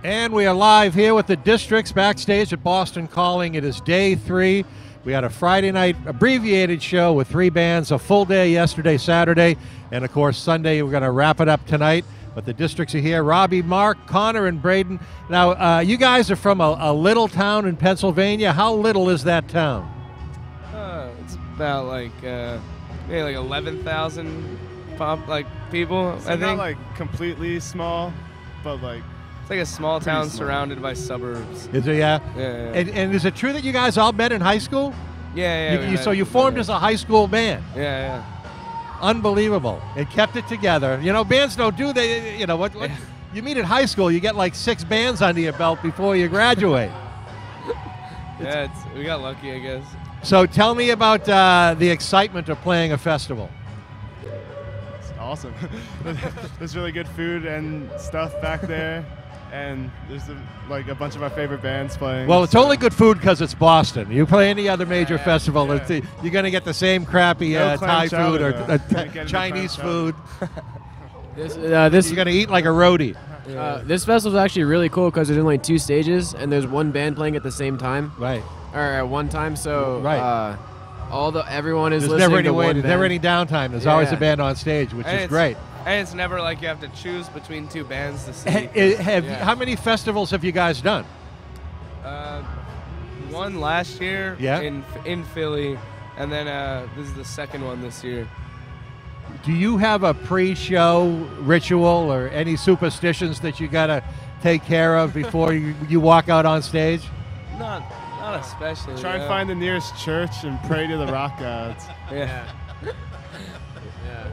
And we are live here with the Districts backstage at Boston Calling. It is day 3. We had a Friday night abbreviated show with 3 bands, a full day yesterday, Saturday, and of course Sunday. We're going to wrap it up tonight. But the Districts are here. Robbie, Mark, Connor, and Braden. Now, you guys are from a little town in Pennsylvania. How little is that town? It's about like maybe like 11,000 people. It's I think not like completely small, but like it's like a small town surrounded by suburbs. Is it? Yeah. Yeah. And is it true that you guys all met in high school? Yeah. So you formed as a high school band. Yeah. Unbelievable. And kept it together. You know, bands don't do that. You know what? You meet in high school, you get like 6 bands under your belt before you graduate. We got lucky, I guess. So tell me about the excitement of playing a festival. it's awesome. There's really good food and stuff back there, and there's like a bunch of our favorite bands playing. Well, it's only good food because it's Boston. You play any other major festival, you're going to get the same crappy Thai food or Chinese food. This you're going to eat like a roadie. this festival is actually really cool because there's only 2 stages and there's one band playing at the same time. Right. Or at one time, so right. Everyone is There's listening never any to one There's band. never any downtime. There's always a band on stage, which is great. And it's never like you have to choose between 2 bands to see. How many festivals have you guys done? One last year Yeah. in Philly, and then this is the second one this year. Do you have a pre-show ritual or any superstitions that you got to take care of before you walk out on stage? Not especially. Try and find the nearest church and pray to the rock gods. Yeah.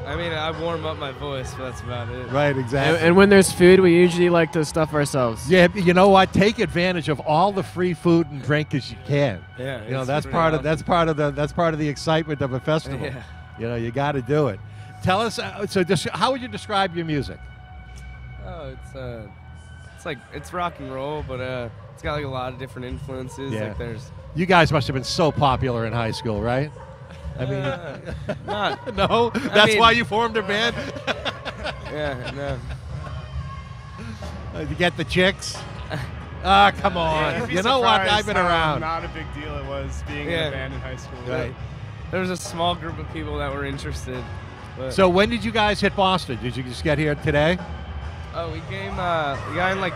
I mean, I warm up my voice, but that's about it. Right, exactly. And when there's food, we usually like to stuff ourselves. Yeah, you know what? Take advantage of all the free food and drink as you can. Yeah, you know that's part of the excitement of a festival. Yeah. You know, you got to do it. Tell us. How would you describe your music? Oh, it's rock and roll, but it's got like a lot of different influences. Yeah. Like there's. You guys must have been so popular in high school, right? I mean, not. No. That's why you formed a band. Yeah, no. You get the chicks. Ah, come on. You know what? I've been around. Not a big deal it was being in a band in high school. Right. There was a small group of people that were interested. But So when did you guys hit Boston? Did you just get here today? Oh, we got in like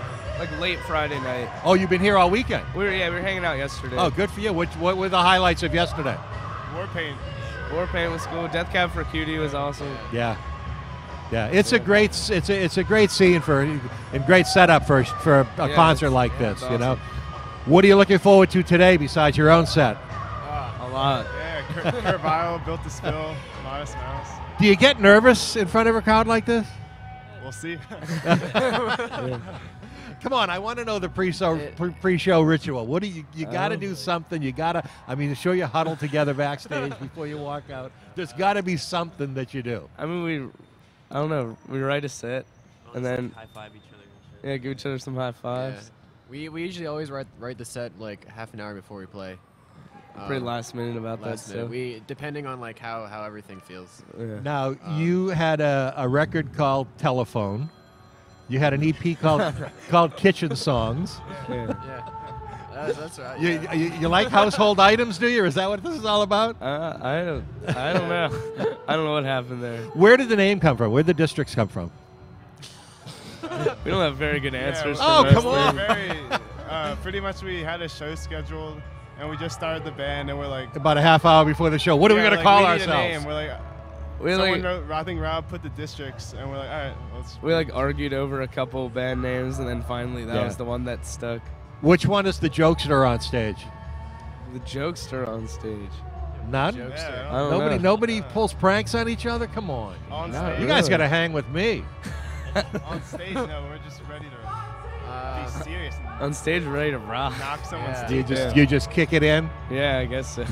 late Friday night. Oh, you've been here all weekend. We were hanging out yesterday. Oh, good for you. What were the highlights of yesterday? Warpaint was cool. Death Cab for Cutie was awesome. Yeah. It's a great scene and great setup for a concert like this. It's you know, awesome. What are you looking forward to today besides your own set? A lot. Yeah, Kurt Vile, Built to Spill, Modest Mouse. Do you get nervous in front of a crowd like this? We'll see. Come on, I want to know the pre-show ritual. What do you got to do something? You got to. I mean, sure you huddle together backstage before you walk out. There's got to be something that you do. I mean, I don't know. We write a set, and then high five each other. Yeah, give each other some high fives. Yeah. We usually always write the set like half an hour before we play. Pretty last minute about that stuff. Depending on like how everything feels. Yeah. Now you had a record called Telephone. You had an EP called Kitchen Songs. Yeah. That's right. You like household items, do you? Or is that what this is all about? I don't know. I don't know what happened there. Where did the name come from? Where did the Districts come from? We don't have very good answers. Oh, for come most on. Pretty much we had a show scheduled, and we just started the band, and we're like... About a half hour before the show. What are we going to call we ourselves? Need a name. We're like... Someone wrote, I think Rob put the Districts, and we're like, all right, let's... We like argued over a couple band names, and then finally that was the one that stuck. Which one is the jokester on stage? The jokester on stage. None? Yeah, I don't know. Nobody pulls pranks on each other? Come on. On Not stage. You guys got to hang with me. On stage, no, we're just ready to be serious. On stage, ready to rock. Knock someone's Do you just kick it in? Yeah, I guess so.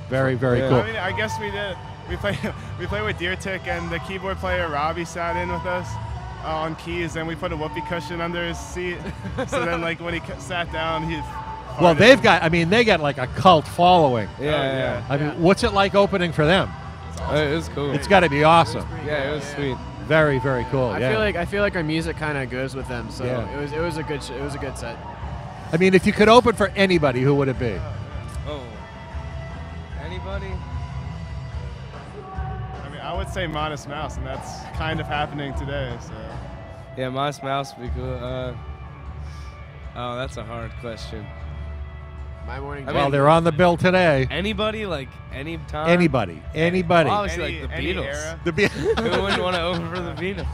Very, very cool. I mean, I guess we did. We play with Disctrict, and the keyboard player Robbie sat in with us on keys, and we put a whoopee cushion under his seat. So then, like when he sat down, he. Well, they got like a cult following. Yeah. I mean, what's it like opening for them? It's It was cool. It's got to be awesome. Yeah, it was sweet. Very, very cool. I feel like our music kind of goes with them, so it was a good set. I mean, if you could open for anybody, who would it be? Oh, anybody? I mean, I would say Modest Mouse, and that's kind of happening today. So. Yeah, Modest Mouse would be cool. Oh, that's a hard question. My morning. Well, they're on the bill today. Anybody, like any time. Anybody. Obviously, like the Any Beatles. era. Who wouldn't want to open for the Beatles?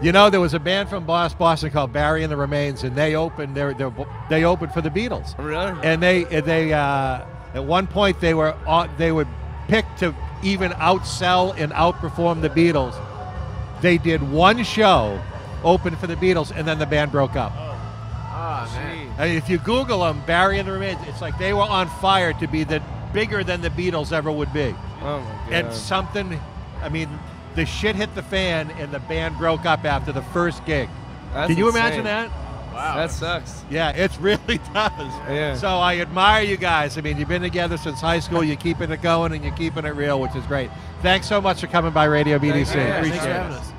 You know, there was a band from Boston called Barry and the Remains, and they opened. They opened for the Beatles. Really? And they at one point they were picked to even outsell and outperform the Beatles. They did one show, open for the Beatles, and then the band broke up. Oh man. I mean, if you Google them, Barry and the Remains, it's like they were on fire to be bigger than the Beatles ever would be. Oh my god. And something, I mean, the shit hit the fan, and the band broke up after the first gig. That's Can you insane. imagine that? Wow. That sucks. Yeah, it really does. Yeah. So I admire you guys. I mean, you've been together since high school. You're keeping it going, and you're keeping it real, which is great. Thanks so much for coming by Radio BDC. Thanks for Appreciate having it. us.